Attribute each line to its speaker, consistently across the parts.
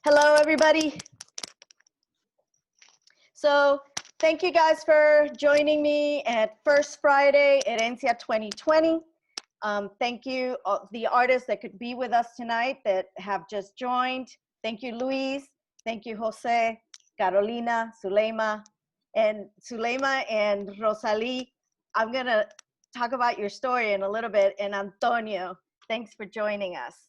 Speaker 1: Hello, everybody. So thank you guys for joining me at First Friday Herencia2020. Thank you, the artists that could be with us tonight that have just joined. Thank you, Luis. Thank you, Jose, Carolina, Zuleyma, and Rosalia. I'm going to talk about your story in a little bit. And Antonio, thanks for joining us.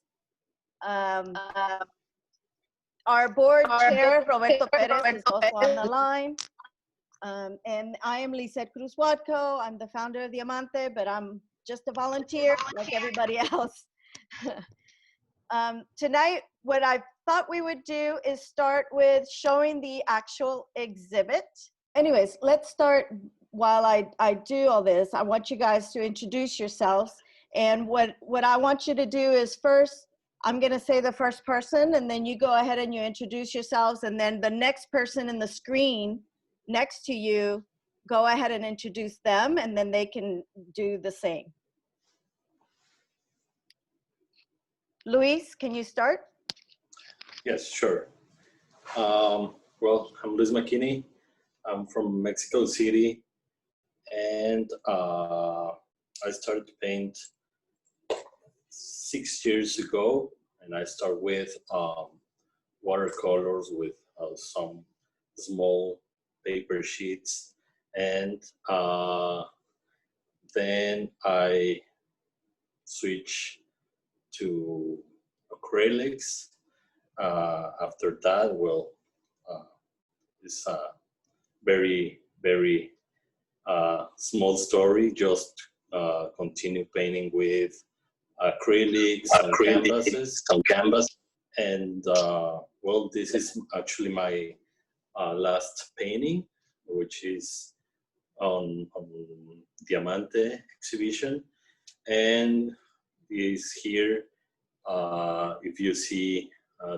Speaker 1: Our board chair, Roberto Perez, is also on the line. And I am Lisette Cruz Watco. I'm the founder of Diamante, but I'm just a volunteer like everybody else. Tonight, what I thought we would do is start with showing the actual exhibit. Anyways, let's start. While I do all this, I want you guys to introduce yourselves. And what I want you to do is first, I'm going to say the first person, and then you go ahead and you introduce yourselves, and then the next person in the screen next to you, go ahead and introduce them, and then they can do the same. Luis, can you start?
Speaker 2: Yes, sure. Well, I'm Luis MacKinney. I'm from Mexico City, and I started to paint 6 years ago, and I start with watercolors with some small paper sheets, and then I switch to acrylics. After that, well, it's a very, very small story. Just continue painting with acrylics on canvas. And well, this is actually my last painting, which is on Diamante exhibition. And is here, if you see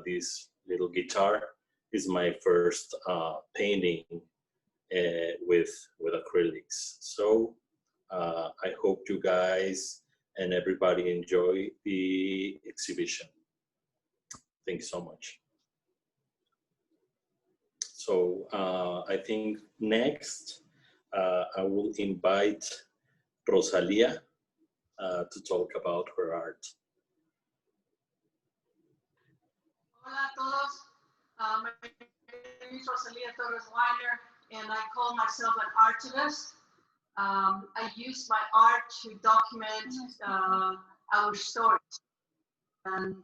Speaker 2: this little guitar, is my first painting with acrylics. So I hope you guys and everybody enjoy the exhibition. Thanks so much. So I think next I will invite Rosalia to talk about her art.
Speaker 3: Hola a todos. My name is Rosalia Torres-Weiner, and I call myself an artivist. I use my art to document our stories. And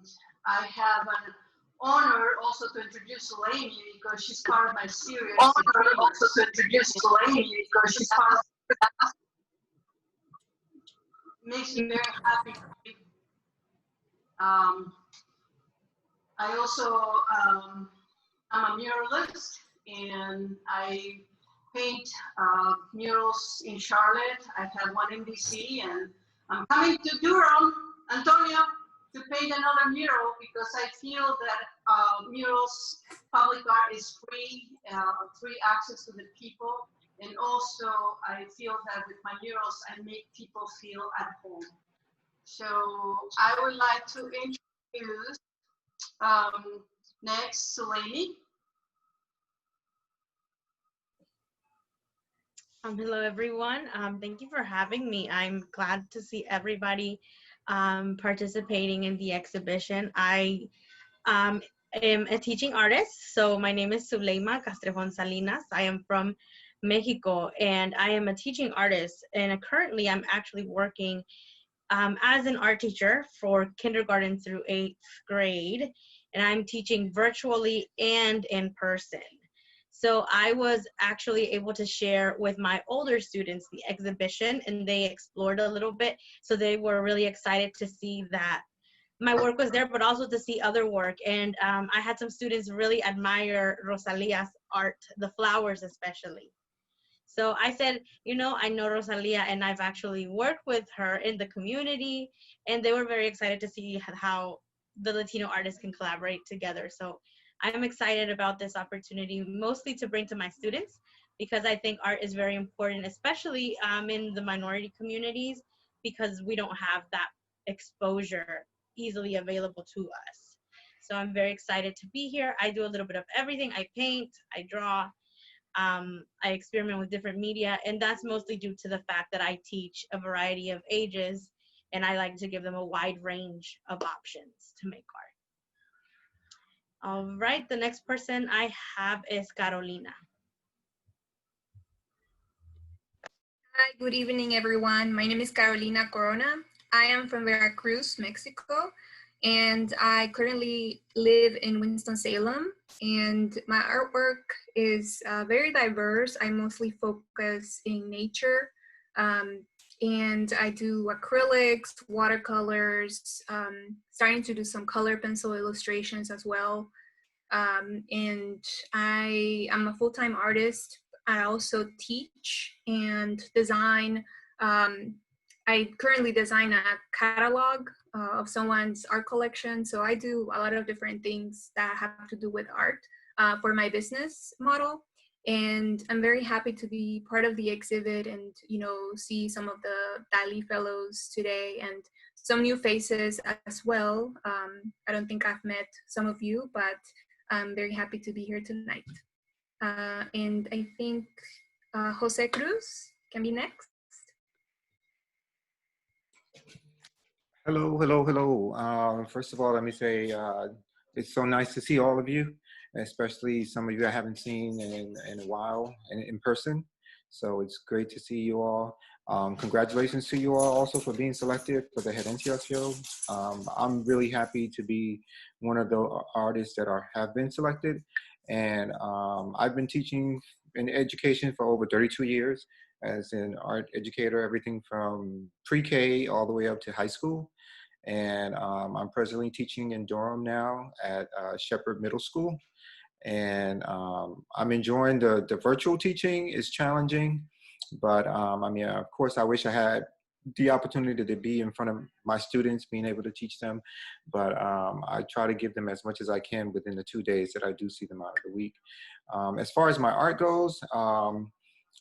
Speaker 3: I have an honor also to introduce Zuleyma because she's part of my series. Makes me very happy. I also I'm a muralist, and I paint murals in Charlotte. I have one in DC, and I'm coming to Durham, Antonia, to paint another mural because I feel that murals, public art is free, free access to the people. And also I feel that with my murals, I make people feel at home. So I would like to introduce next, Zuleyma.
Speaker 4: Hello, everyone. Thank you for having me. I'm glad to see everybody participating in the exhibition. I am a teaching artist, so my name is Zuleyma Castrejón Salinas. I am from Mexico, and I am a teaching artist, and currently I'm actually working as an art teacher for kindergarten through 8th grade, and I'm teaching virtually and in person. So I was actually able to share with my older students the exhibition, and they explored a little bit. So they were really excited to see that my work was there, but also to see other work. And I had some students really admire Rosalia's art, the flowers especially. So I said, you know, I know Rosalia, and I've actually worked with her in the community, and they were very excited to see how the Latino artists can collaborate together. So I'm excited about this opportunity, mostly to bring to my students, because I think art is very important, especially in the minority communities, because we don't have that exposure easily available to us. So I'm very excited to be here. I do a little bit of everything. I paint, I draw, I experiment with different media, and that's mostly due to the fact that I teach a variety of ages, and I like to give them a wide range of options to make art. All right, the next person I have is Carolina.
Speaker 5: Hi, good evening, everyone. My name is Carolina Corona. I am from Veracruz, Mexico, and I currently live in Winston-Salem. And my artwork is very diverse. I mostly focus in nature, and I do acrylics, watercolors, starting to do some color pencil illustrations as well. And I am a full-time artist. I also teach and design. I currently design a catalog of someone's art collection. So I do a lot of different things that have to do with art for my business model. And I'm very happy to be part of the exhibit and, you know, see some of the Dali fellows today and some new faces as well. I don't think I've met some of you, but I'm very happy to be here tonight. And I think Jose Cruz can be next.
Speaker 6: Hello, hello, hello. First of all, let me say it's so nice to see all of you, especially some of you I haven't seen in a while in person. So it's great to see you all. Congratulations to you all also for being selected for the Herencia show. I'm really happy to be one of the artists that have been selected. And I've been teaching in education for over 32 years as an art educator, everything from pre-K all the way up to high school. And I'm presently teaching in Durham now at Shepherd Middle School. And I'm enjoying the virtual teaching. It's challenging, but I mean, of course, I wish I had the opportunity to be in front of my students, being able to teach them. But I try to give them as much as I can within the 2 days that I do see them out of the week. As far as my art goes,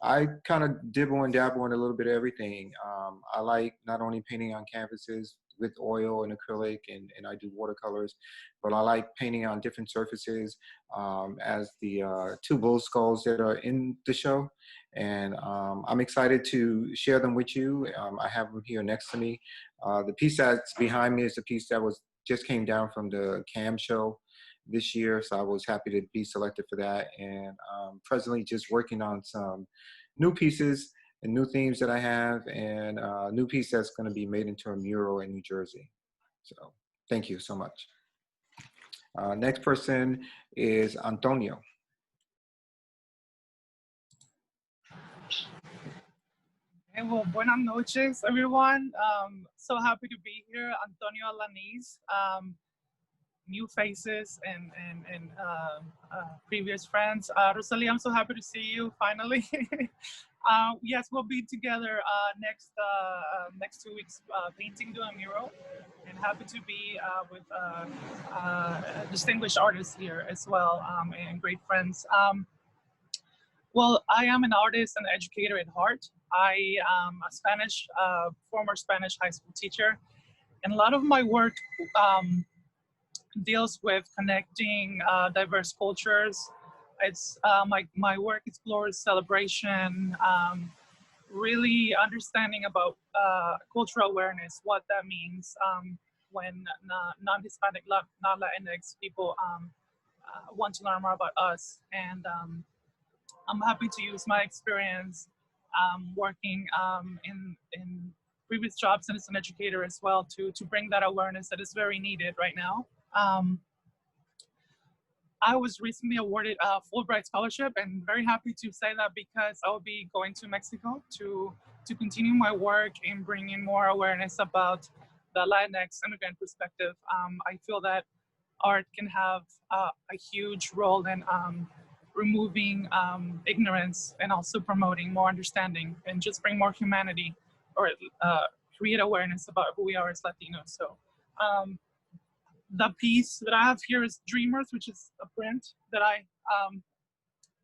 Speaker 6: I kind of dibble and dabble in a little bit of everything. I like not only painting on canvases with oil and acrylic, and I do watercolors, but I like painting on different surfaces as the two bull skulls that are in the show. And I'm excited to share them with you. I have them here next to me. The piece that's behind me is the piece that just came down from the CAM show this year, so I was happy to be selected for that. And presently just working on some new pieces and new themes that I have, and a new piece that's going to be made into a mural in New Jersey. So thank you so much. Next person is Antonia.
Speaker 7: Hey, well, buenas noches, everyone. So happy to be here. Antonia, Alanís, new faces and previous friends. Rosalia, I'm so happy to see you finally. Yes, we'll be together next 2 weeks painting, doing a mural, and happy to be with distinguished artists here as well, and great friends. Well, I am an artist and educator at heart. I am a former Spanish high school teacher, and a lot of my work deals with connecting diverse cultures. It's my work explores celebration, really understanding about cultural awareness, what that means when non-Hispanic, non-Latinx people want to learn more about us. And I'm happy to use my experience working in previous jobs and as an educator as well to bring that awareness that is very needed right now. I was recently awarded a Fulbright scholarship, and very happy to say that because I will be going to Mexico to continue my work in bringing more awareness about the Latinx immigrant perspective. I feel that art can have a huge role in removing ignorance and also promoting more understanding and just bring more humanity, or create awareness about who we are as Latinos. So the piece that I have here is Dreamers, which is a print that I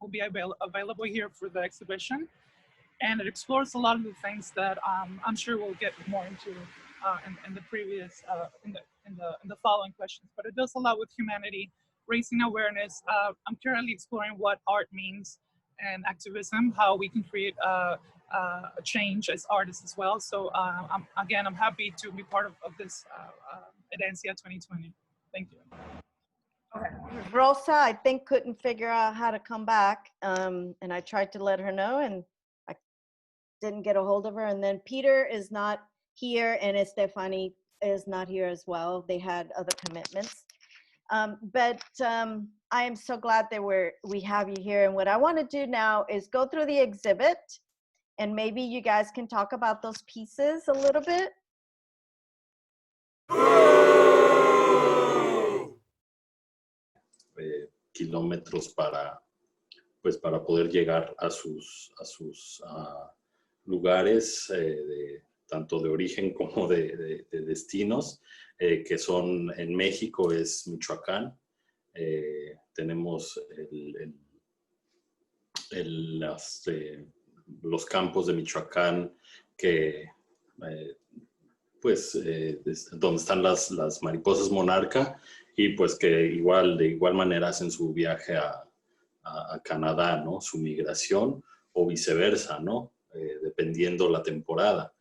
Speaker 7: will be available here for the exhibition. And it explores a lot of the things that I'm sure we'll get more into in the previous in the following questions. But it does a lot with humanity, raising awareness. I'm currently exploring what art means and activism, how we can create a change as artists as well. So I'm happy to be part of this Herecina 2020. Thank you.
Speaker 1: Okay. Rosa, I think, couldn't figure out how to come back, and I tried to let her know, and I didn't get a hold of her. And then Peter is not here, and Estephani is not here as well. They had other commitments. But I am so glad that we have you here. And what I want to do now is go through the exhibit, and maybe you guys can talk about those pieces a little bit.
Speaker 2: Kilómetros para poder llegar a sus lugares, tanto de origen como de destinos, que son en México es Michoacán. Tenemos los campos de Michoacán que donde están las mariposas monarca, y pues que de igual manera hacen su viaje a Canadá, ¿no? Su migración, o viceversa, ¿no? Dependiendo la temporada.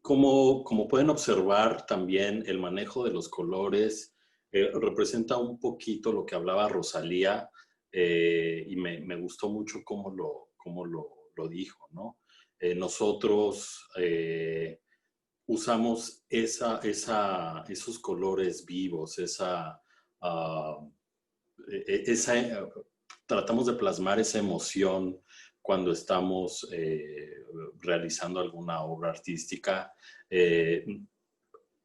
Speaker 2: Como pueden observar también, el manejo de los colores representa un poquito lo que hablaba Rosalia, y me gustó mucho cómo lo dijo, ¿no? Nosotros usamos esos colores vivos, tratamos de plasmar esa emoción cuando estamos realizando alguna obra artística. En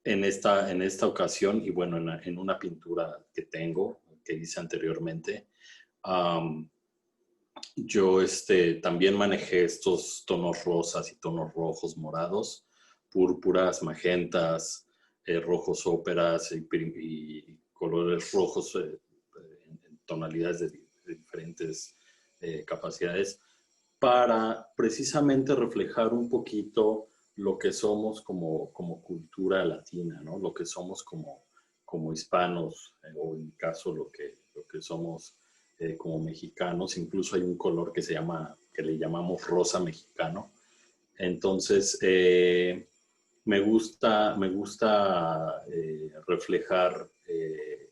Speaker 2: esta ocasión, y bueno, en una pintura que hice anteriormente, yo también manejé estos tonos rosas y tonos rojos, morados, púrpuras, magentas, rojos óperas y colores rojos en tonalidades de diferentes capacidades, para precisamente reflejar un poquito lo que somos como cultura latina, ¿no? Lo que somos como hispanos, o en mi caso lo que somos como mexicanos. Incluso hay un color que le llamamos rosa mexicano. Entonces, me gusta reflejar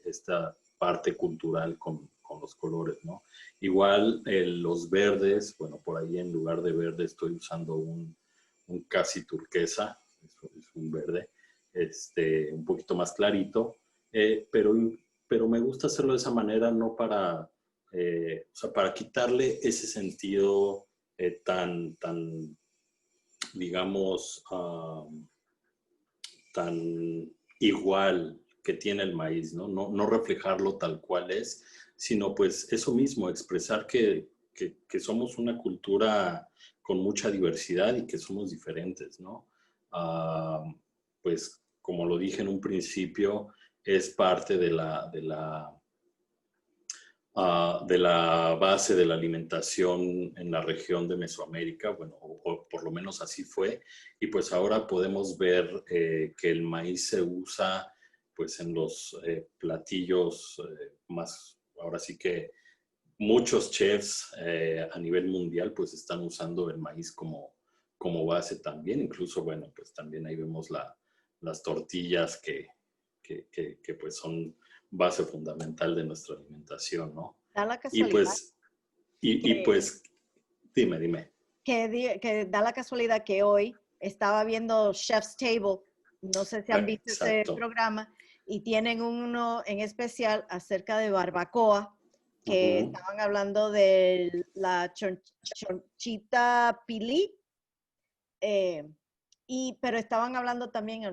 Speaker 2: esta parte cultural con los colores, ¿no? Igual los verdes, bueno, por ahí en lugar de verde estoy usando un casi turquesa, es un verde un poquito más clarito, pero me gusta hacerlo de esa manera, no para quitarle ese sentido tan digamos, tan igual que tiene el maíz, ¿no? No reflejarlo tal cual es, sino pues eso mismo, expresar que somos una cultura con mucha diversidad y que somos diferentes, ¿no? Pues como lo dije en un principio, es parte de la base de la alimentación en la región de Mesoamérica, bueno, o por lo menos así fue, y pues ahora podemos ver que el maíz se usa pues en los platillos más, ahora sí que muchos chefs a nivel mundial pues están usando el maíz como base también. Incluso, bueno, pues también ahí vemos las tortillas que pues son base fundamental de nuestra alimentación, ¿no?
Speaker 1: Da la casualidad.
Speaker 2: Pues, dime.
Speaker 1: Que da la casualidad que hoy estaba viendo Chef's Table, no sé si han visto ese programa, y tienen uno en especial acerca de barbacoa, que estaban hablando de la chonchita pilí, pero estaban hablando también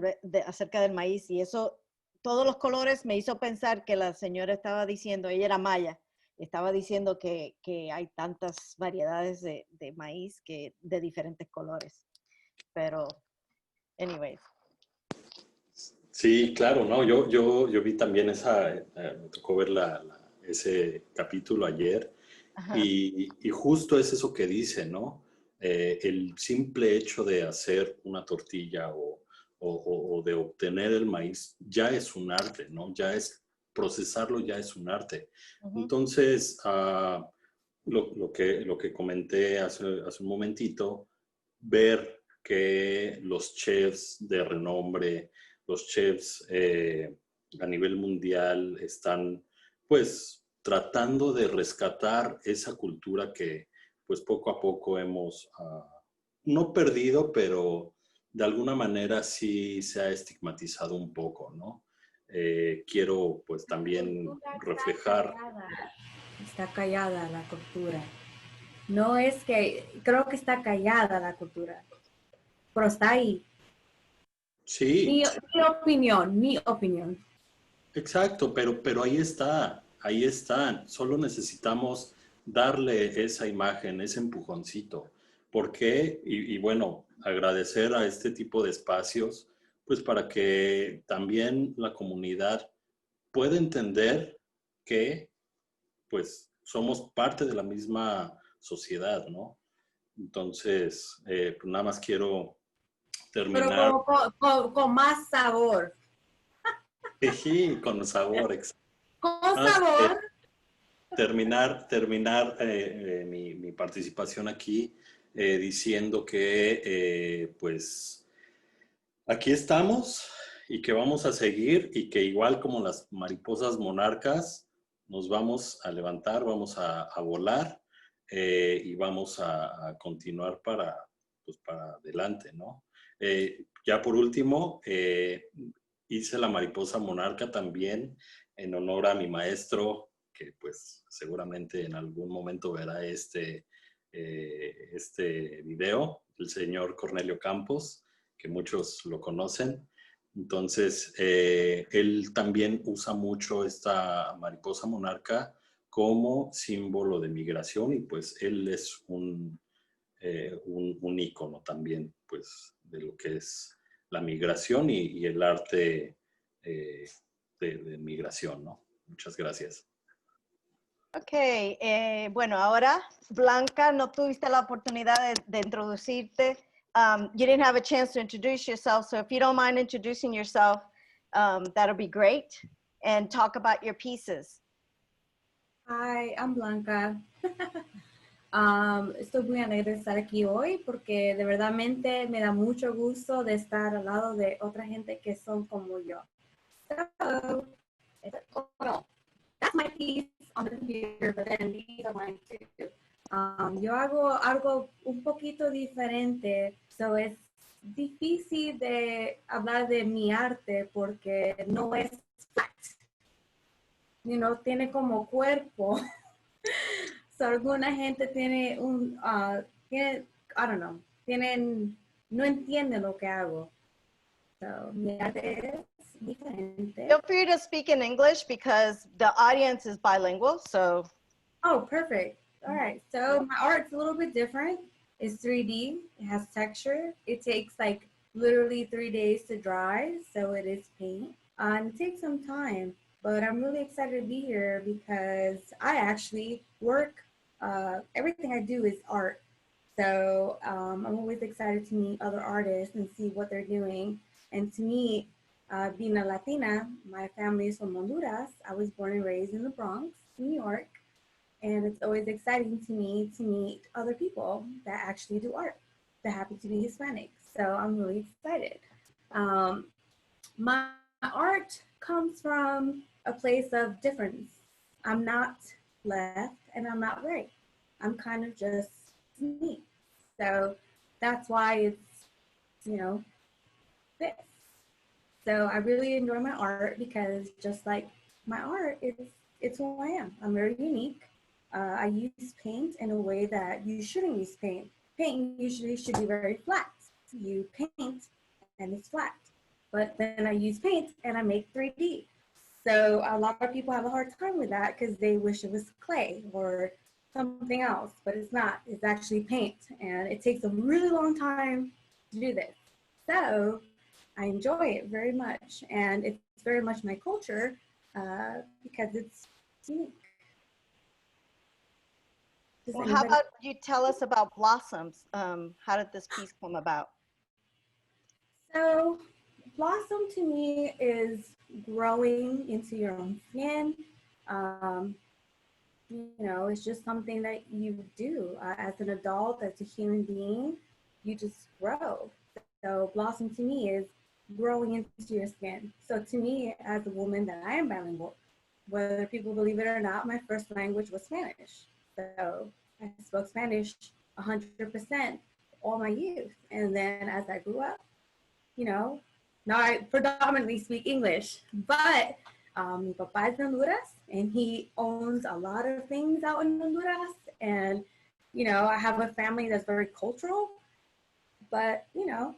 Speaker 1: acerca del maíz, y eso, todos los colores me hizo pensar que la señora estaba diciendo, ella era maya, estaba diciendo que hay tantas variedades de maíz de diferentes colores. Pero, anyways.
Speaker 2: Sí, claro, ¿no? Yo vi también me tocó ver ese capítulo ayer. Y justo es eso que dice, ¿no? el simple hecho de hacer una tortilla o de obtener el maíz ya es un arte, ¿no? Ya es, procesarlo ya es un arte. Entonces, lo que comenté hace un momentito, ver que los chefs de renombre, los chefs a nivel mundial están pues tratando de rescatar esa cultura que pues poco a poco hemos no perdido, pero de alguna manera sí se ha estigmatizado un poco, ¿no? Quiero pues también reflejar.
Speaker 8: Está callada la cultura. No es que, creo que está callada la cultura, pero está ahí.
Speaker 2: Sí.
Speaker 8: Mi opinión.
Speaker 2: Exacto, pero ahí está. Solo necesitamos darle esa imagen, ese empujoncito. ¿Por qué? Y bueno, agradecer a este tipo de espacios, pues para que también la comunidad pueda entender que pues somos parte de la misma sociedad, ¿no? Entonces, pues nada más quiero terminar.
Speaker 8: Pero con más sabor.
Speaker 2: Sí, con sabor, exacto.
Speaker 8: Con sabor.
Speaker 2: Terminar mi participación aquí diciendo que pues aquí estamos y que vamos a seguir y que igual como las mariposas monarcas nos vamos a levantar, vamos a volar y vamos a continuar pues para adelante, ¿no? Ya por último, hice la mariposa monarca también en honor a mi maestro, que pues seguramente en algún momento verá este video, el señor Cornelio Campos, que muchos lo conocen. Entonces, él también usa mucho esta mariposa monarca como símbolo de migración y pues él es un ícono también pues de lo que es la migración y el arte de migración, ¿no? Muchas gracias.
Speaker 1: Ok, bueno, ahora Blanca, no tuviste la oportunidad de introducirte. You didn't have a chance to introduce yourself, so if you don't mind introducing yourself, that'll be great. And talk about your pieces.
Speaker 8: Hi, I'm Blanca. Estoy muy alegre de estar aquí hoy porque de verdadmente me da mucho gusto de estar al lado de otra gente que son como yo. So, well, that's my piece on the computer, but then these are mine too. Yo hago algo un poquito diferente, so es difícil de hablar de mi arte porque no es flat. You know, tiene como cuerpo. So, alguna gente tiene I don't know, no entiende lo que hago. So, mi arte es diferente.
Speaker 1: Feel free to speak in English because the audience is bilingual, so.
Speaker 8: Oh, perfect. All right, so my art's a little bit different. It's 3D, it has texture. It takes like literally 3 days to dry, so it is paint. And it takes some time, but I'm really excited to be here because I actually work, everything I do is art. So I'm always excited to meet other artists and see what they're doing. And to me, being a Latina, my family is from Honduras. I was born and raised in the Bronx, New York. And it's always exciting to me to meet other people that actually do art that happen to be Hispanic. So I'm really excited. My art comes from a place of difference. I'm not left and I'm not right. I'm kind of just me. So that's why it's, you know, this. So I really enjoy my art because just like my art, it's who I am. I'm very unique. I use paint in a way that you shouldn't use paint. Paint usually should be very flat. You paint and it's flat. But then I use paint and I make 3D. So a lot of people have a hard time with that because they wish it was clay or something else, but it's not. It's actually paint, and it takes a really long time to do this. So I enjoy it very much, and it's very much my culture because it's unique. Does
Speaker 1: Well, how
Speaker 8: anybody-
Speaker 1: about you tell us about Blossoms? How did this piece come about?
Speaker 8: So Blossom to me is growing into your own skin. You know, it's just something that you do as an adult, as a human being, you just grow. So Blossom to me is growing into your skin. So to me, as a woman that I am bilingual, whether people believe it or not, my first language was Spanish. So I spoke Spanish 100% all my youth. And then as I grew up, you know, now I predominantly speak English, but mi papá es de Honduras and he owns a lot of things out in Honduras. And, you know, I have a family that's very cultural, but, you know,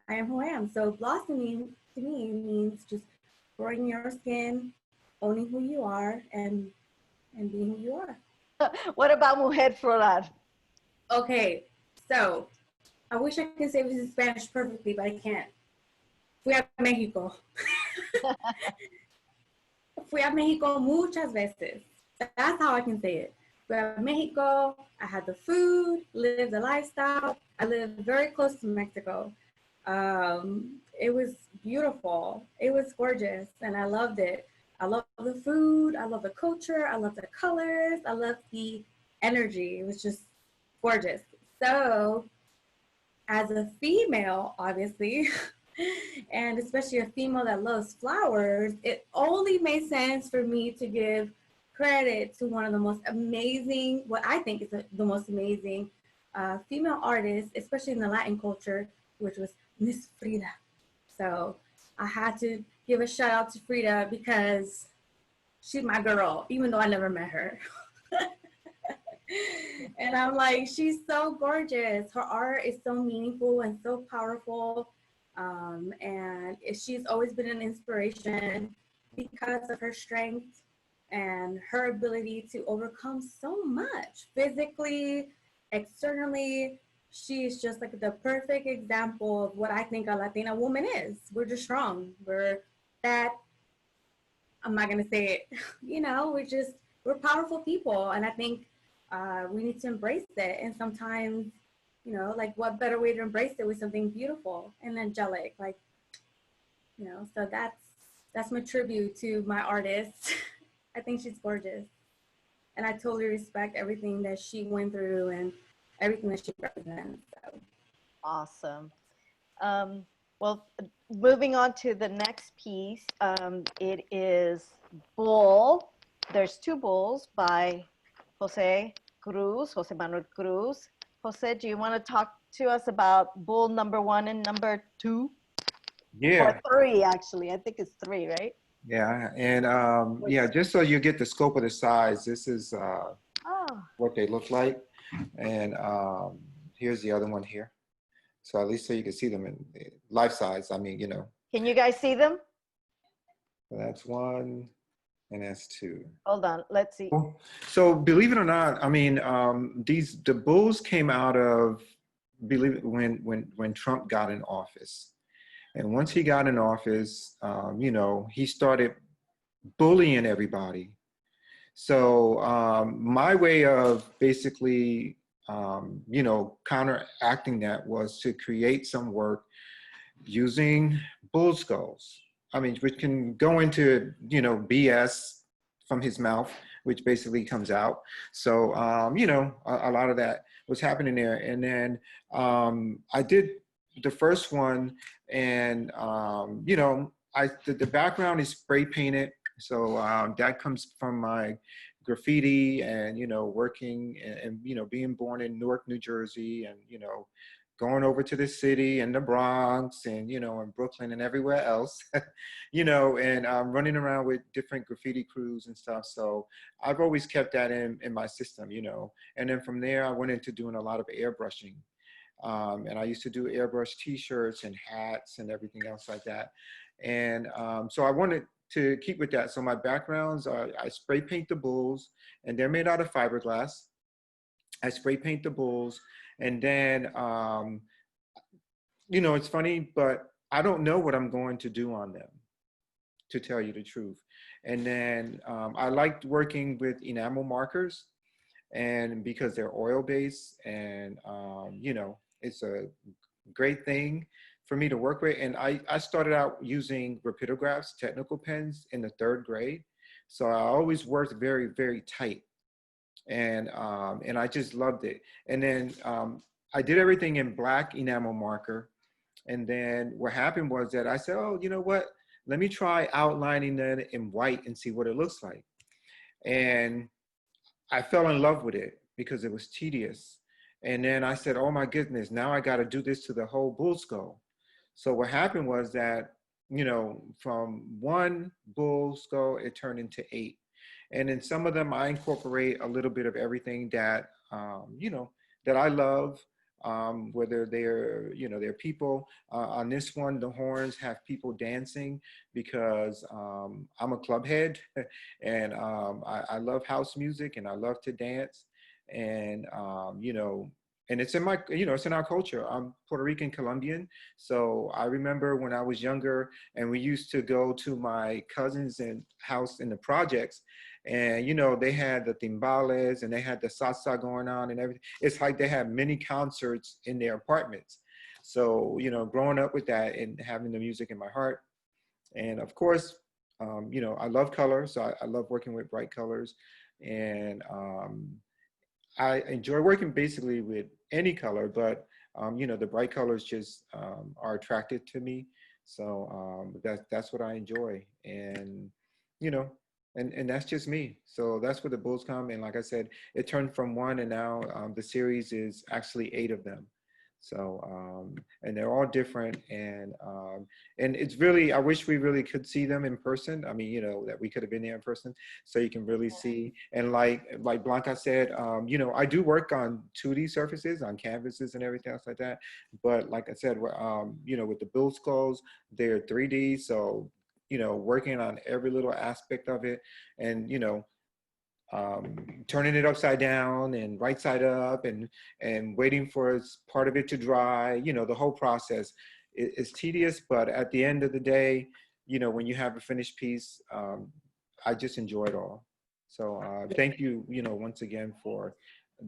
Speaker 8: I am who I am. So blossoming to me means just growing your skin, owning who you are, and being who you are.
Speaker 1: What about Mujer Floral?
Speaker 8: Okay, so I wish I could say this in Spanish perfectly, but I can't. Fui a México. Fui a México muchas veces. That's how I can say it. Fui a México, I had the food, lived the lifestyle. I lived very close to Mexico. It was beautiful. It was gorgeous, and I loved it. I love the food. I love the culture. I love the colors. I love the energy. It was just gorgeous. So as a female, obviously, and especially a female that loves flowers, it only made sense for me to give credit to one of the most amazing, what I think is the most amazing female artists, especially in the Latin culture, which was Miss Frida. So I had to give a shout out to Frida because she's my girl, even though I never met her. And I'm like, she's so gorgeous. Her art is so meaningful and so powerful. And she's always been an inspiration because of her strength and her ability to overcome so much physically, externally. She's just like the perfect example of what I think a Latina woman is. We're just strong. We're that, I'm not gonna say it, you know, we're powerful people. And I think we need to embrace it. And sometimes, you know, like what better way to embrace it with something beautiful and angelic, like, you know, so that's my tribute to my artist. I think she's gorgeous. And I totally respect everything that she went through and everything that she represents. So.
Speaker 1: Awesome. Well, moving on to the next piece, it is Bull. There's two bulls by Jose Manuel Cruz. Jose, do you want to talk to us about bull number 1 and number 2?
Speaker 6: Yeah.
Speaker 1: Or 3, actually. I think it's 3, right?
Speaker 6: Yeah, and yeah, just so you get the scope of the size, this is what they look like. And here's the other one here. So at least so you can see them in life size. I mean, you know.
Speaker 1: Can you guys see them?
Speaker 6: So that's 1 and that's 2.
Speaker 1: Hold on, let's see.
Speaker 6: So believe it or not, I mean, the bulls came out of, when Trump got in office. And once he got in office, you know, he started bullying everybody. So my way of basically, you know, counteracting that was to create some work using bull skulls. I mean, which can go into, you know, BS from his mouth, which basically comes out. So, you know, a lot of that was happening there. And then I did the first one, and, you know, the background is spray painted. So that comes from my graffiti and, you know, working and, you know, being born in Newark, New Jersey, and, you know, going over to the city and the Bronx and, you know, and Brooklyn and everywhere else, you know, and running around with different graffiti crews and stuff. So I've always kept that in my system, you know. And then from there, I went into doing a lot of airbrushing. And I used to do airbrush t-shirts and hats and everything else like that. And so I wanted to keep with that. So my backgrounds are, I spray paint the bulls, and they're made out of fiberglass. I spray paint the bulls, and then, you know, it's funny, but I don't know what I'm going to do on them, to tell you the truth. And then I liked working with enamel markers. and because they're oil-based, and you know, it's a great thing for me to work with. And I started out using rapidographs, technical pens, in the 3rd grade. So I always worked very, very tight. And I just loved it. And then I did everything in black enamel marker. And then what happened was that I said, oh, you know what? Let me try outlining that in white and see what it looks like. And I fell in love with it because it was tedious. And then I said, oh my goodness, now I got to do this to the whole bull skull. So what happened was that, you know, from 1 bull skull, it turned into 8. And in some of them, I incorporate a little bit of everything that, you know, that I love, whether they're, you know, they're people. On this one, the horns have people dancing because I'm a club head and I love house music and I love to dance. And, you know, and it's in my, you know, it's in our culture. I'm Puerto Rican Colombian. So I remember when I was younger and we used to go to my cousin's house in the projects, and, you know, they had the timbales and they had the salsa going on and everything. It's like they had mini concerts in their apartments. So, you know, growing up with that and having the music in my heart. And of course, you know, I love color. So I love working with bright colors. And I enjoy working basically with any color, but you know, the bright colors just are attracted to me. So that's what I enjoy. And, you know, and that's just me. So that's where the bulls come. And like I said, it turned from 1, and now the series is actually 8 of them. So, and they're all different. And it's really, I wish we really could see them in person. I mean, you know, that we could have been there in person so you can really see. And like Blanca said, you know, I do work on 2D surfaces, on canvases and everything else like that. But like I said, you know, with the bull skulls, they're 3D. So, you know, working on every little aspect of it, and, you know, turning it upside down and right side up, and waiting for part of it to dry. You know, the whole process is tedious, but at the end of the day, you know, when you have a finished piece, I just enjoy it all. So thank you, you know, once again for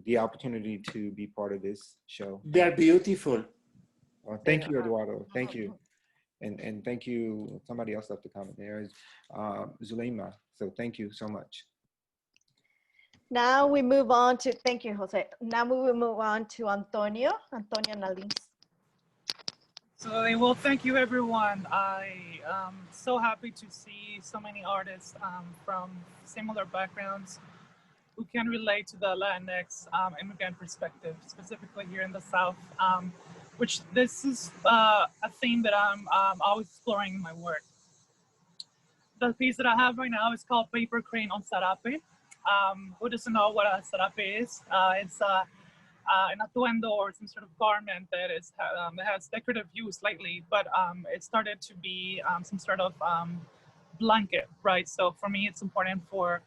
Speaker 6: the opportunity to be part of this show.
Speaker 9: They're beautiful.
Speaker 6: Well, thank you, Eduardo. Thank you. And thank you. Somebody else left a comment there, is Zuleyma. So thank you so much.
Speaker 1: Now we move on to, thank you, Jose. Now we will move on to Antonia and Alonso.
Speaker 7: So, well, thank you, everyone. I am so happy to see so many artists from similar backgrounds who can relate to the Latinx immigrant perspective, specifically here in the South, which this is a theme that I'm always exploring in my work. The piece that I have right now is called Paper Crane on Sarape. Who doesn't know what a sarape is? It's an atuendo or some sort of garment that is that has decorative use lately, but it started to be some sort of blanket, right? So for me, it's important for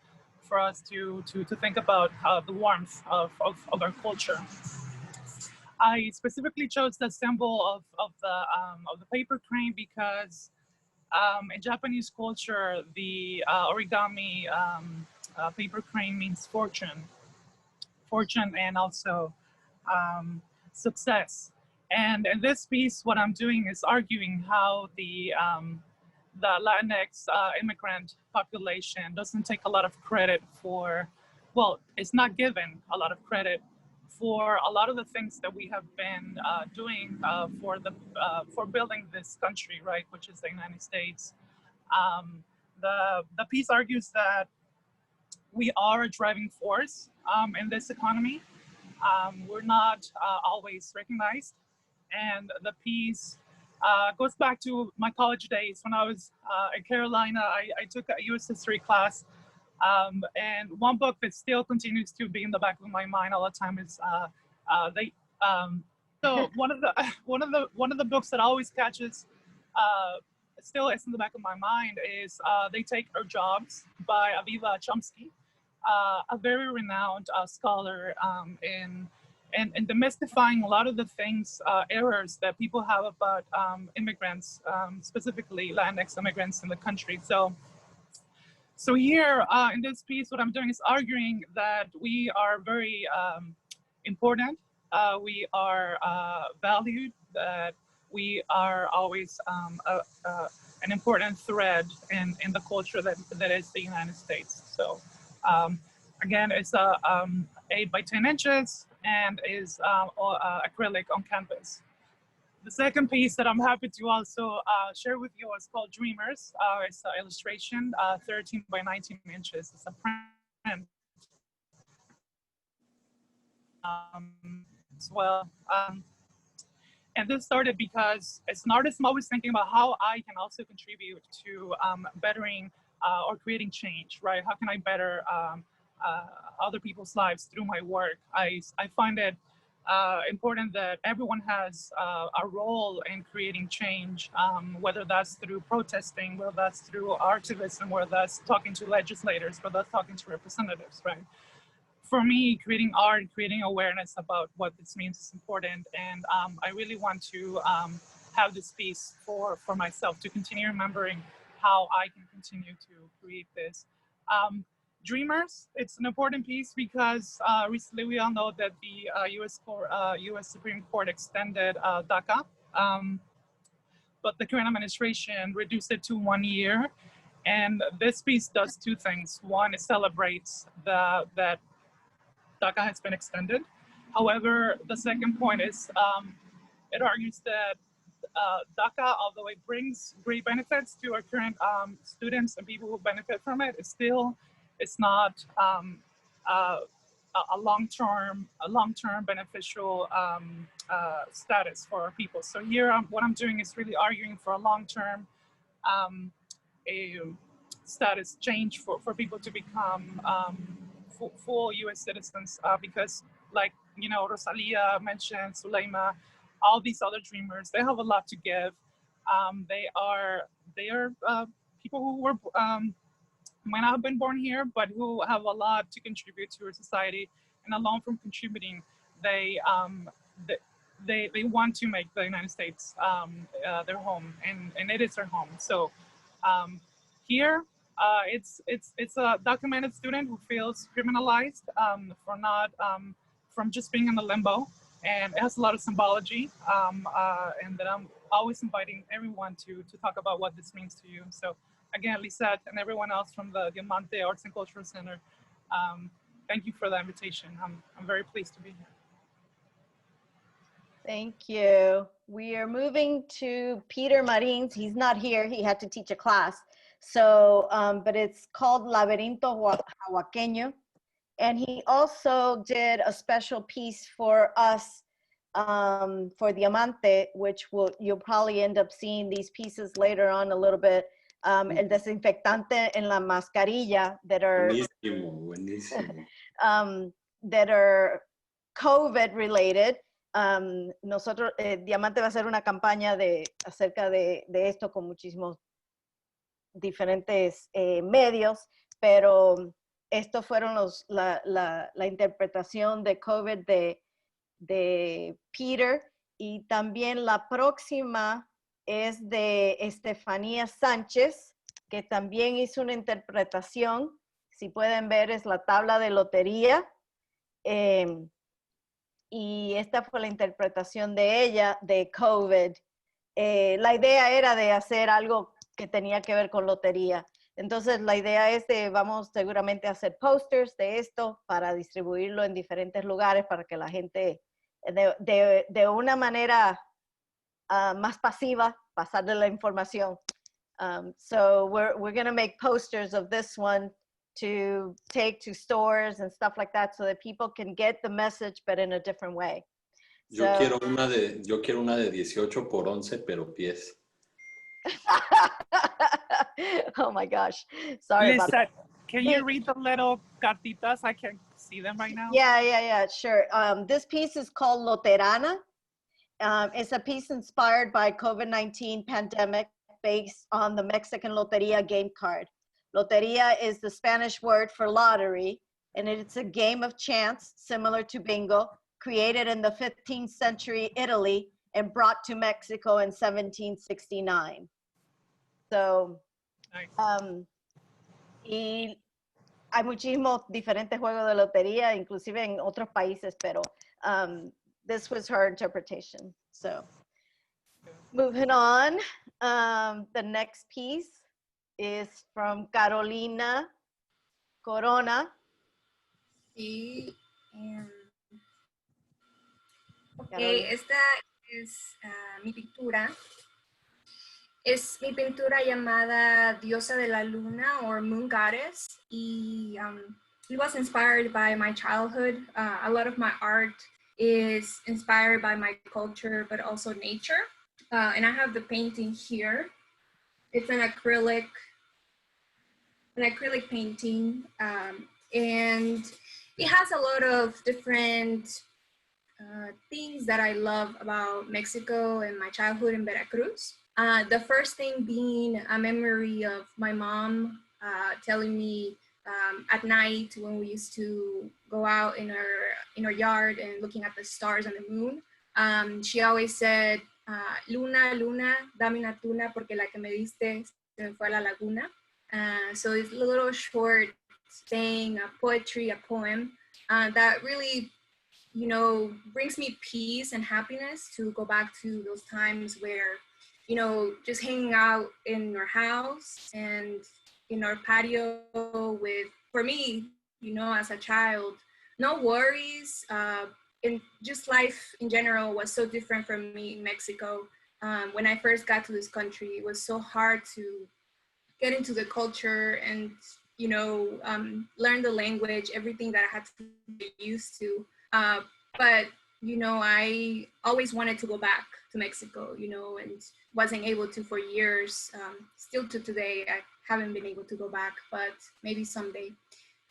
Speaker 7: us to think about the warmth of our culture. I specifically chose the symbol of the paper crane because in Japanese culture, the origami paper crane means fortune and also success. And in this piece, what I'm doing is arguing how the Latinx immigrant population doesn't take a lot of credit for, well, it's not given a lot of credit for a lot of the things that we have been doing for building this country, right, which is the United States. The piece argues that we are a driving force in this economy. We're not always recognized. And the piece goes back to my college days when I was in Carolina. I took a US history class. And one book that still continues to be in the back of my mind all the time is so one of the books that always catches still is in the back of my mind is They Take Our Jobs by Aviva Chomsky, a very renowned scholar in demystifying a lot of the things, errors that people have about immigrants, specifically Latinx immigrants in the country. So So here in this piece, what I'm doing is arguing that we are very important. We are valued, that we are always an important thread in the culture that is the United States. So again, it's 8 by 10 inches and is acrylic on canvas. The second piece that I'm happy to also share with you is called Dreamers. It's an illustration, 13 by 19 inches. It's a print as well. And this started because as an artist, I'm always thinking about how I can also contribute to bettering or creating change, right? How can I better other people's lives through my work? I find it important that everyone has a role in creating change, whether that's through protesting, whether that's through activism, whether that's talking to legislators, whether that's talking to representatives, right? For me, creating art, creating awareness about what this means is important. And I really want to have this piece for myself to continue remembering how I can continue to create this. Dreamers, it's an important piece because recently we all know that the US Supreme Court extended DACA, but the current administration reduced it to 1 year. And this piece does two things. One, it celebrates that DACA has been extended. However, the second point is it argues that DACA, although it brings great benefits to our current students and people who benefit from it, it's not a long-term beneficial status for our people. So here, what I'm doing is really arguing for a long-term status change for people to become full U.S. citizens, because, like, you know, Rosalia mentioned, Zuleyma, all these other dreamers, they have a lot to give. They are people who were might not have been born here, but who have a lot to contribute to our society. And along from contributing, they want to make the United States their home, and it is their home. So here, it's a documented student who feels criminalized for not from just being in the limbo, and it has a lot of symbology, and that I'm always inviting everyone to talk about what this means to you. So again, Lisette and everyone else from the Diamante Arts and Cultural Center, thank you for the invitation. I'm very pleased to be here.
Speaker 1: Thank you. We are moving to Peter Marín. He's not here. He had to teach a class. So, but it's called Laberinto Huaqueño. And he also did a special piece for us for Diamante, which you'll probably end up seeing these pieces later on a little bit. El desinfectante en la mascarilla that are
Speaker 2: buenísimo.
Speaker 1: That are COVID related. Nosotros, Diamante va a hacer una campaña acerca de esto con muchísimos diferentes medios, pero estos fueron la interpretación de COVID de Peter, y también la próxima es de Estephani Sanchez, que también hizo una interpretación. Si pueden ver, es la tabla de lotería. Y esta fue la interpretación de ella de COVID. La idea era de hacer algo que tenía que ver con lotería. Entonces la idea es vamos seguramente a hacer posters de esto para distribuirlo en diferentes lugares para que la gente de una manera más pasiva pasarle la información. So we're going to make posters of this one to take to stores and stuff like that so that people can get the message but in a different way.
Speaker 2: Yo quiero una de 18 por 11 pero pies.
Speaker 1: Oh my gosh, sorry about that.
Speaker 7: Can you read the little cartitas? I can't see them right now.
Speaker 1: Yeah, sure. This piece is called Loterana. It's a piece inspired by COVID-19 pandemic based on the Mexican Loteria game card. Loteria is the Spanish word for lottery, and it's a game of chance similar to bingo, created in the 15th century Italy and brought to Mexico in 1769. So,
Speaker 7: nice.
Speaker 1: Y hay muchísimos diferentes juegos de lotería, inclusive en otros países, pero this was her interpretation. So moving on, the next piece is from Carolina Corona.
Speaker 5: Sí. Ok,
Speaker 1: Carolina.
Speaker 5: esta es mi pintura. Es mi pintura llamada Diosa de la Luna or Moon Goddess. Y it was inspired by my childhood. A lot of my art is inspired by my culture, but also nature. And I have the painting here. It's an acrylic painting. And it has a lot of different things that I love about Mexico and my childhood in Veracruz. The first thing being a memory of my mom telling me at night when we used to go out in our yard and looking at the stars and the moon. She always said, Luna, Luna, dame una tuna porque la que me diste se me fue a la laguna. So it's a little short saying, a poetry, a poem that really, you know, brings me peace and happiness to go back to those times where, you know, just hanging out in our house and in our patio with, for me, you know, as a child, no worries. And just life in general was so different from me in Mexico. When I first got to this country, it was so hard to get into the culture and, you know, learn the language, everything that I had to get used to. But, you know, I always wanted to go back to Mexico, you know, and wasn't able to for years. Still to today, I haven't been able to go back, but maybe someday.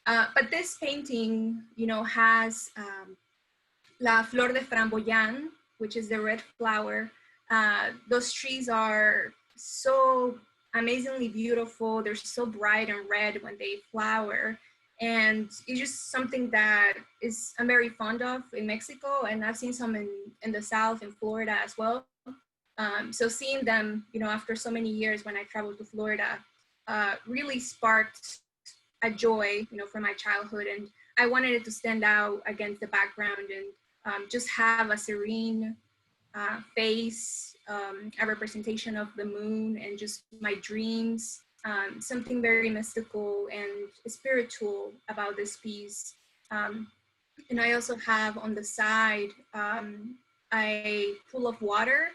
Speaker 5: But this painting, you know, has La Flor de Framboyán, which is the red flower. Those trees are so amazingly beautiful. They're so bright and red when they flower. And it's just something that I'm very fond of in Mexico. And I've seen some in the South, in Florida as well. So seeing them, you know, after so many years when I traveled to Florida, really sparked a joy, you know, from my childhood. And I wanted it to stand out against the background and just have a serene face, a representation of the moon and just my dreams. Something very mystical and spiritual about this piece. And I also have on the side a pool of water,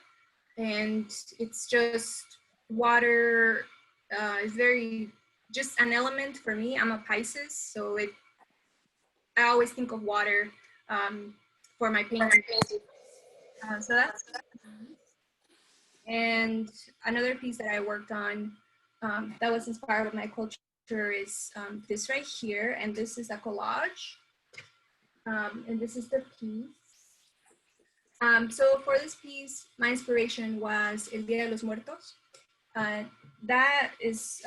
Speaker 5: and it's just water is very, just an element for me. I'm a Pisces, so I always think of water for my painting. So that's, and another piece that I worked on that was inspired by my culture is this right here, and this is a collage, and this is the piece. So for this piece, my inspiration was El Día de los Muertos. That is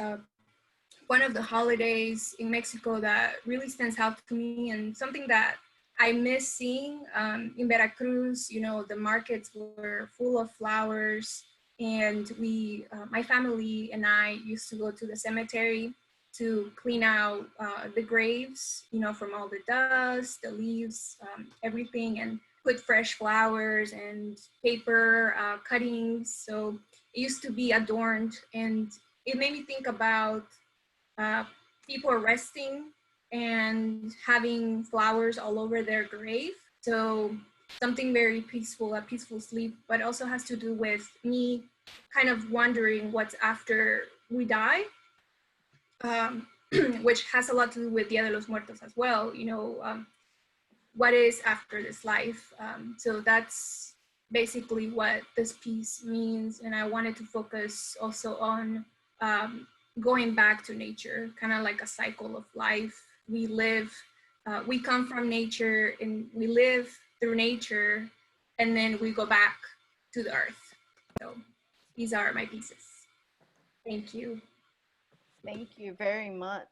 Speaker 5: one of the holidays in Mexico that really stands out to me, and something that I miss seeing in Veracruz. You know, the markets were full of flowers, and my family and I used to go to the cemetery to clean out the graves, you know, from all the dust, the leaves, everything, and put fresh flowers and paper cuttings. So it used to be adorned, and it made me think about people resting and having flowers all over their grave. So something very peaceful, a peaceful sleep, but also has to do with me kind of wondering what's after we die, which has a lot to do with Dia de los Muertos as well. You know, what is after this life? So that's basically what this piece means. And I wanted to focus also on going back to nature, kind of like a cycle of life. We live, we come from nature and we live through nature, and then we go back to the earth. So these are my pieces. Thank you.
Speaker 1: Thank you very much.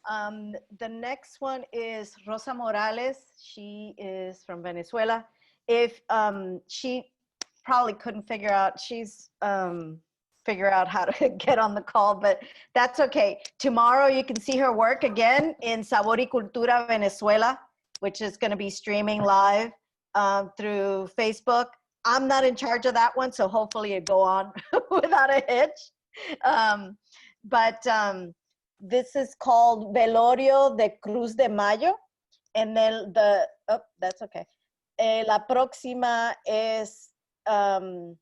Speaker 1: The next one is Rosa Morales. She is from Venezuela. If she probably couldn't figure out, she's figure out how to get on the call, but that's okay. Tomorrow you can see her work again in Sabor y Cultura Venezuela, which is going to be streaming live through Facebook. I'm not in charge of that one, so hopefully it go on without a hitch. This is called Velorio de Cruz de Mayo. And then that's okay. La próxima es, el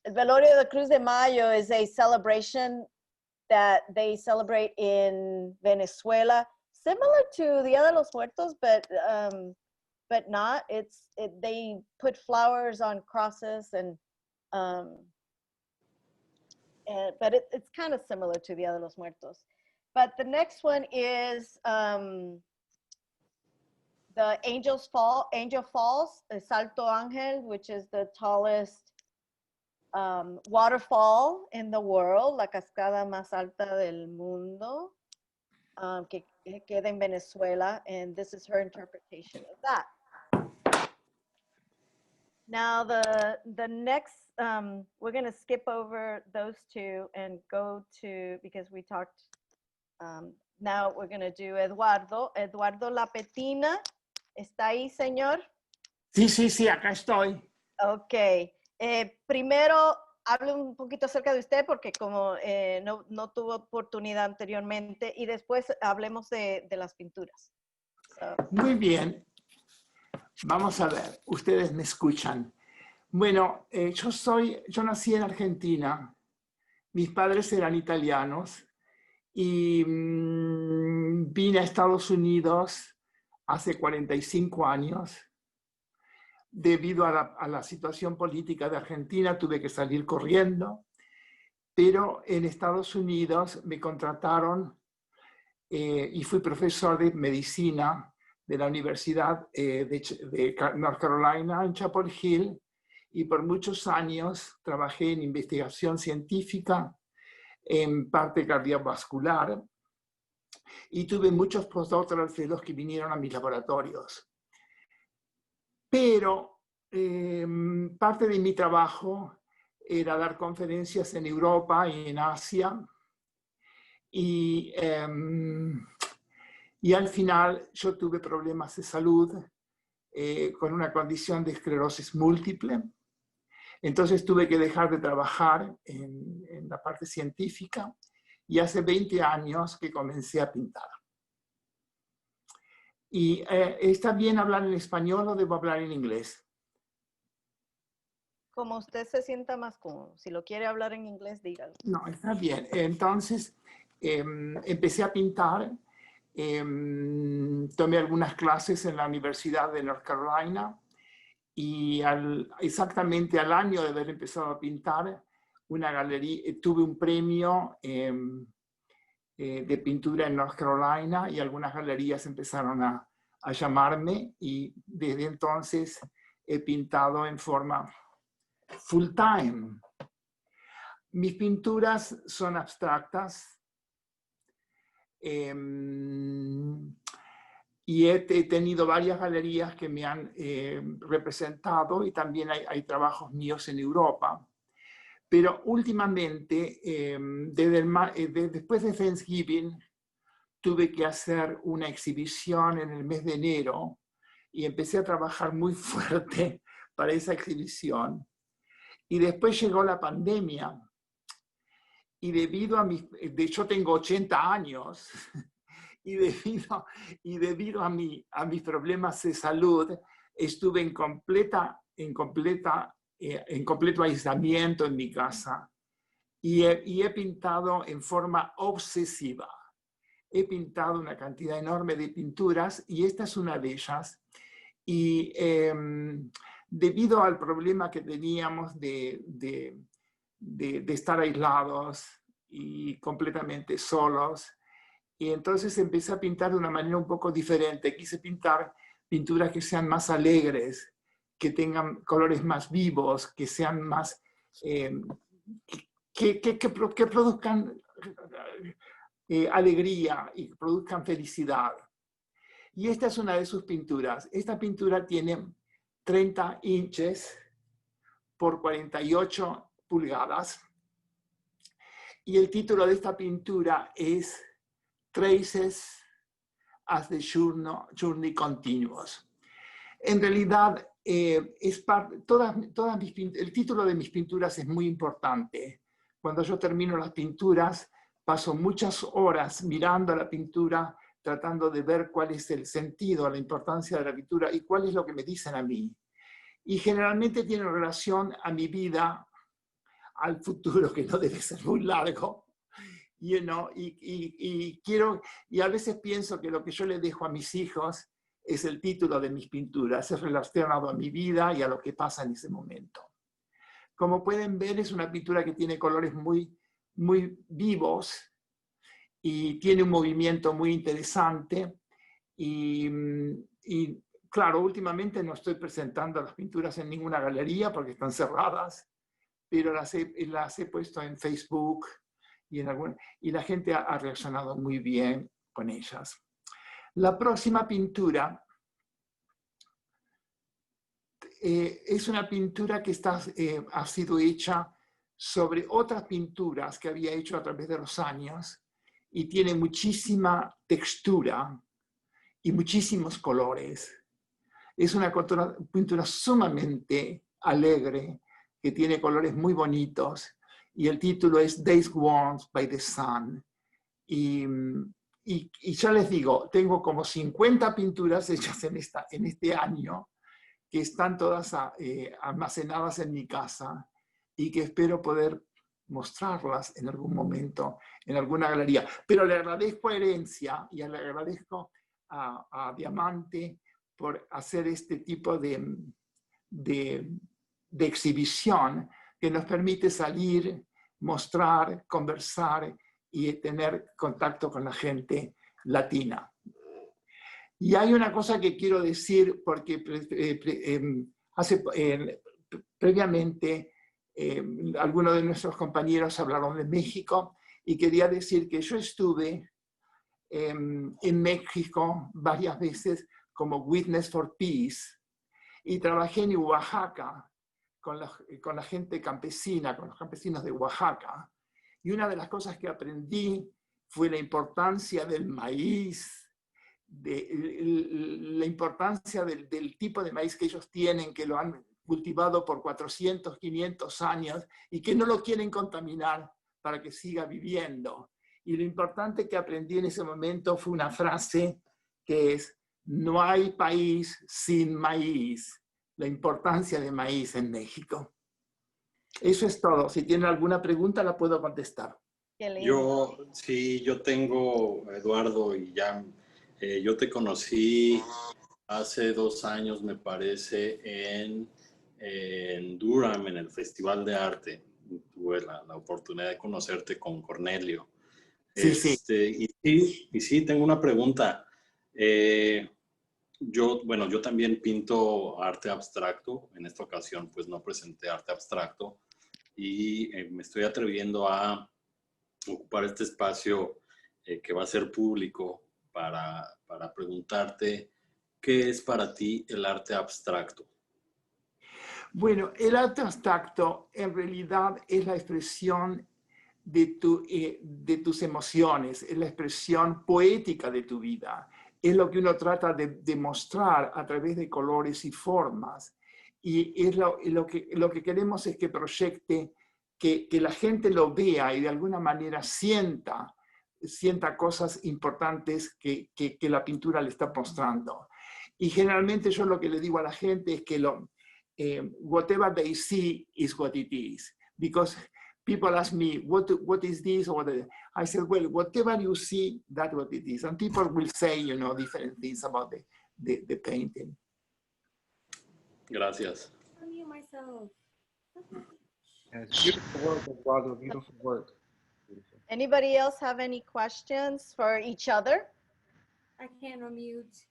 Speaker 1: Velorio de Cruz de Mayo is a celebration that they celebrate in Venezuela, similar to Dia de los Muertos, but not. They put flowers on crosses but it's kind of similar to Dia de los Muertos. But the next one is the Angel Falls, Salto Ángel, which is the tallest waterfall in the world, la cascada más alta del mundo, que queda en Venezuela, and this is her interpretation of that. Now the next, we're going to skip over those two and go to, because we talked, now we're going to do Eduardo Lapetina. ¿Está ahí, señor?
Speaker 9: Sí, acá estoy.
Speaker 1: Ok. Primero, hable un poquito acerca de usted, porque como no tuvo oportunidad anteriormente, y después hablemos de las pinturas.
Speaker 9: Muy bien. Vamos a ver, ustedes me escuchan. Bueno, yo nací en Argentina. Mis padres eran italianos y vine a Estados Unidos hace 45 años. Debido a la situación política de Argentina, tuve que salir corriendo, pero en Estados Unidos me contrataron y fui profesor de medicina de la Universidad de North Carolina en Chapel Hill, y por muchos años trabajé en investigación científica, en parte cardiovascular, y tuve muchos postdoctoral fellows que vinieron a mis laboratorios. Pero parte de mi trabajo era dar conferencias en Europa y en Asia, y al final yo tuve problemas de salud con una condición de esclerosis múltiple. Entonces tuve que dejar de trabajar en la parte científica, y hace 20 años que comencé a pintar. Y ¿está bien hablar en español o debo hablar en inglés?
Speaker 1: Como usted se sienta más cómodo. Si lo quiere hablar en inglés, dígalo.
Speaker 9: No, está bien. Entonces empecé a pintar. Tomé algunas clases en la Universidad de North Carolina, y exactamente al año de haber empezado a pintar, una galería, tuve un premio de pintura en North Carolina, y algunas galerías empezaron a llamarme, y desde entonces he pintado en forma full time. Mis pinturas son abstractas, y he tenido varias galerías que me han representado, y también hay trabajos míos en Europa. Pero últimamente, después de Thanksgiving, tuve que hacer una exhibición en el mes de enero, y empecé a trabajar muy fuerte para esa exhibición. Y después llegó la pandemia, y debido a yo tengo 80 años, y debido a mis problemas de salud, estuve en completo aislamiento en mi casa, y he pintado en forma obsesiva. He pintado una cantidad enorme de pinturas, y esta es una de ellas. Y debido al problema que teníamos de estar aislados y completamente solos, y entonces empecé a pintar de una manera un poco diferente. Quise pintar pinturas que sean más alegres, que tengan colores más vivos, que sean más, que produzcan alegría y que produzcan felicidad. Y esta es una de sus pinturas. Esta pintura tiene 30 inches por 48 pulgadas. Y el título de esta pintura es Traces as the Journey Continues. En realidad, el título de mis pinturas es muy importante. Cuando yo termino las pinturas, paso muchas horas mirando la pintura, tratando de ver cuál es el sentido, la importancia de la pintura y cuál es lo que me dicen a mí. Y generalmente tiene relación a mi vida, al futuro, que no debe ser muy largo. Y a veces pienso que lo que yo le dejo a mis hijos es el título de mis pinturas, es relacionado a mi vida y a lo que pasa en ese momento. Como pueden ver, es una pintura que tiene colores muy, muy vivos y tiene un movimiento muy interesante. Y claro, últimamente no estoy presentando las pinturas en ninguna galería porque están cerradas, pero las he puesto en Facebook y la gente ha reaccionado muy bien con ellas. La próxima pintura es una pintura que ha sido hecha sobre otras pinturas que había hecho a través de los años y tiene muchísima textura y muchísimos colores. Es una pintura sumamente alegre que tiene colores muy bonitos y el título es Days Warmed by the Sun. Y ya les digo, tengo como 50 pinturas hechas en este año que están todas almacenadas en mi casa y que espero poder mostrarlas en algún momento en alguna galería. Pero le agradezco a Herencia y le agradezco a Diamante por hacer este tipo de exhibición que nos permite salir, mostrar, conversar y tener contacto con la gente latina. Y hay una cosa que quiero decir, porque previamente algunos de nuestros compañeros hablaron de México y quería decir que yo estuve en México varias veces como Witness for Peace y trabajé en Oaxaca con la gente campesina, con los campesinos de Oaxaca. Y una de las cosas que aprendí fue la importancia del maíz, la importancia del tipo de maíz que ellos tienen, que lo han cultivado por 400, 500 años y que no lo quieren contaminar para que siga viviendo. Y lo importante que aprendí en ese momento fue una frase que es: no hay país sin maíz. La importancia de maíz en México. Eso es todo. Si tienen alguna pregunta, la puedo contestar.
Speaker 2: Yo tengo, Eduardo, y ya yo te conocí hace 2 años, me parece, en Durham, en el Festival de Arte. Tuve la oportunidad de conocerte con Cornelio.
Speaker 9: Sí.
Speaker 2: Y sí, tengo una pregunta. Yo también pinto arte abstracto. En esta ocasión, pues no presenté arte abstracto y me estoy atreviendo a ocupar este espacio que va a ser público para preguntarte qué es para ti el arte abstracto.
Speaker 9: Bueno, el arte abstracto en realidad es la expresión de tus emociones, es la expresión poética de tu vida. Es lo que uno trata de demostrar a través de colores y formas. Y es lo que queremos es que proyecte, que la gente lo vea y de alguna manera sienta cosas importantes que la pintura le está mostrando. Y generalmente yo lo que le digo a la gente es que whatever they see is what it is. Because people ask me, what is this? I said, well, whatever you see, that's what it is. And people will say, different things about the painting.
Speaker 2: Gracias.
Speaker 6: It's beautiful work, Eduardo, beautiful work. Beautiful.
Speaker 1: Anybody else have any questions for each other?
Speaker 8: I can't unmute.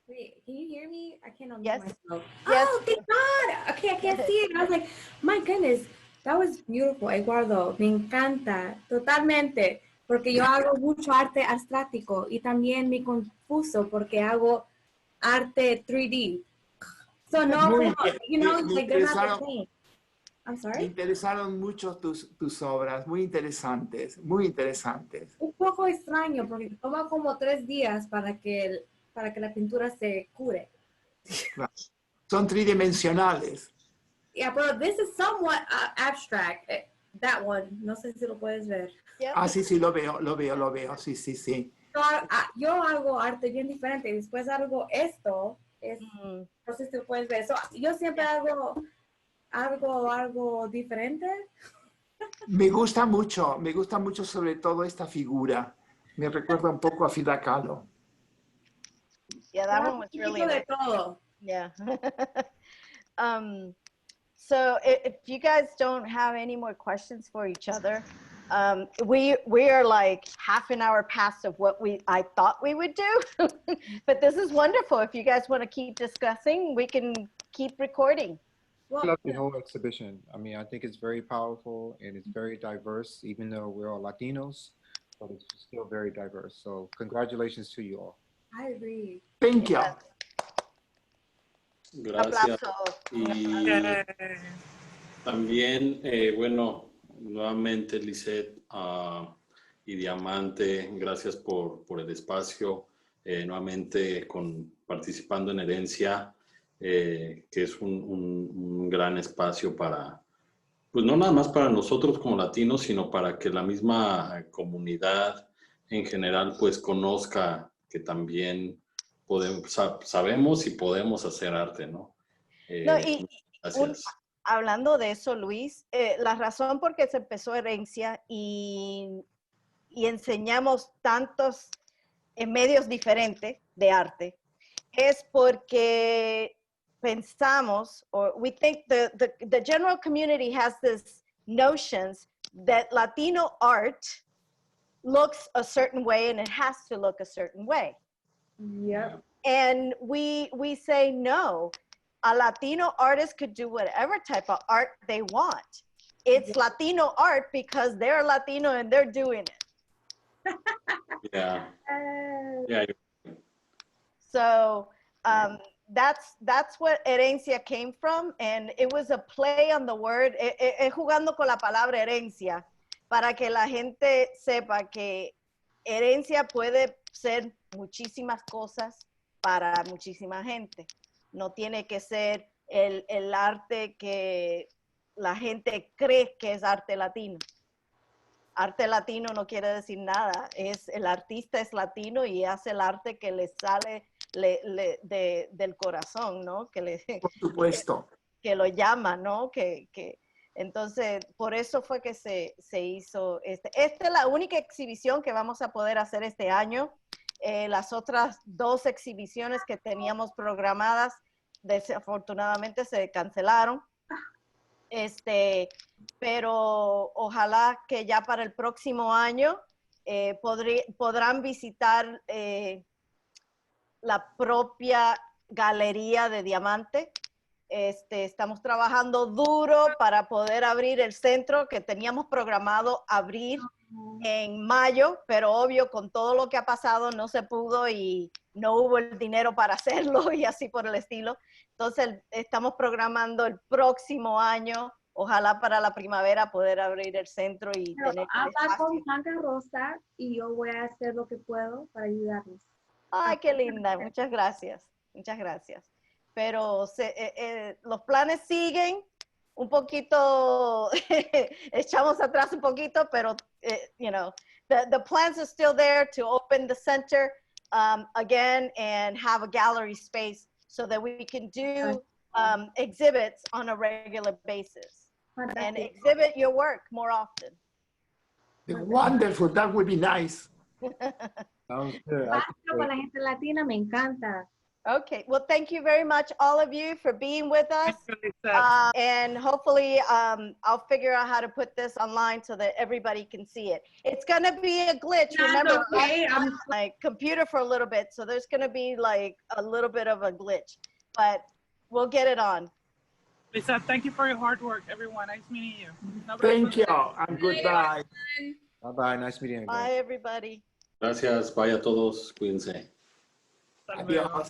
Speaker 8: Wait, can you hear me? I can't unmute
Speaker 1: Yes.
Speaker 8: myself.
Speaker 1: Yes.
Speaker 8: Oh, thank God. Okay, I can't see it. I was like, my goodness, that was beautiful, Eduardo. Me encanta, totalmente. Porque yo hago mucho arte abstracto y también me confuso porque hago arte 3D. So no, like they're not the same. I'm
Speaker 9: Me
Speaker 8: sorry.
Speaker 9: interesaron mucho tus obras, muy interesantes, muy interesantes.
Speaker 8: Un poco extraño porque toma como 3 días para que la pintura se cure.
Speaker 9: Claro. Son tridimensionales.
Speaker 8: Yeah, but this is somewhat abstract. That one, no sé si lo puedes ver.
Speaker 1: Yep.
Speaker 9: Ah, sí, lo veo. Sí, sí, sí.
Speaker 8: Yo hago arte bien diferente y después hago esto. No sé si lo puedes ver. So, yo siempre hago algo diferente.
Speaker 9: Me gusta mucho sobre todo esta figura. Me recuerda un poco a Frida Kahlo.
Speaker 1: Yeah, that one was really
Speaker 8: de
Speaker 1: nice.
Speaker 8: todo.
Speaker 1: Yeah. So if you guys don't have any more questions for each other, we are like half an hour past of what I thought we would do, but this is wonderful. If you guys want to keep discussing, we can keep recording.
Speaker 6: I love the whole exhibition. I mean, I think it's very powerful and it's very diverse, even though we're all Latinos, but it's still very diverse. So congratulations to you all.
Speaker 8: I agree.
Speaker 9: Thank you.
Speaker 2: Gracias.
Speaker 1: Aplauso.
Speaker 2: Y también, bueno, nuevamente Lisette y Diamante, gracias por el espacio. Nuevamente participando en Herencia, que es un gran espacio para, pues no nada más para nosotros como latinos, sino para que la misma comunidad en general pues conozca que también sabemos y podemos hacer arte, ¿no?
Speaker 1: No,
Speaker 2: Gracias.
Speaker 1: Hablando de eso, Luis, la razón por qué se empezó Herencia y enseñamos tantos medios diferentes de arte es porque pensamos, or we think the general community has this notions that Latino art looks a certain way and it has to look a certain way.
Speaker 8: Yep.
Speaker 1: And we say no. A Latino artist could do whatever type of art they want. It's Latino art because they're Latino and they're doing it.
Speaker 2: Yeah. Yeah.
Speaker 1: So that's what Herencia came from, and it was a play on the word, jugando con la palabra herencia, para que la gente sepa que herencia puede ser muchísimas cosas para muchísima gente. No tiene que ser el arte que la gente cree que es arte latino. Arte latino no quiere decir nada. El artista es latino y hace el arte que le sale del corazón, ¿no?
Speaker 9: Por supuesto.
Speaker 1: Que lo llama, ¿no? Entonces, por eso fue que se hizo Esta es la única exhibición que vamos a poder hacer este año. Las otras 2 exhibiciones que teníamos programadas, desafortunadamente se cancelaron. Pero ojalá que ya para el próximo año podrán visitar la propia galería de Diamante. Estamos trabajando duro para poder abrir el centro que teníamos programado abrir en mayo, pero obvio con todo lo que ha pasado no se pudo y no hubo el dinero para hacerlo y así por el estilo. Entonces estamos programando el próximo año, ojalá para la primavera, poder abrir el centro y tener
Speaker 8: habla con Santa Rosa y yo voy a hacer lo que puedo para ayudarlos.
Speaker 1: Ay, qué linda, muchas gracias, muchas gracias. Pero los planes siguen un poquito, echamos atrás un poquito, pero, you know, the plans are still there to open the center again and have a gallery space so that we can do exhibits on a regular basis and exhibit your work more often.
Speaker 9: Wonderful, that would be nice.
Speaker 6: Sounds good.
Speaker 8: Con la gente latina me encanta.
Speaker 1: Okay, well, thank you very much, all of you, for being with us. And hopefully, I'll figure out how to put this online so that everybody can see it. It's going to be a glitch. Remember, I'm on my computer for a little bit, so there's going to be like a little bit of a glitch, but we'll get it on.
Speaker 7: Lisa, thank you for your hard work, everyone. Nice meeting you.
Speaker 9: Thank you, and goodbye.
Speaker 6: Bye-bye. Nice meeting you.
Speaker 1: Bye, everybody.
Speaker 2: Gracias. Bye a todos. Cuídense.
Speaker 9: Adiós.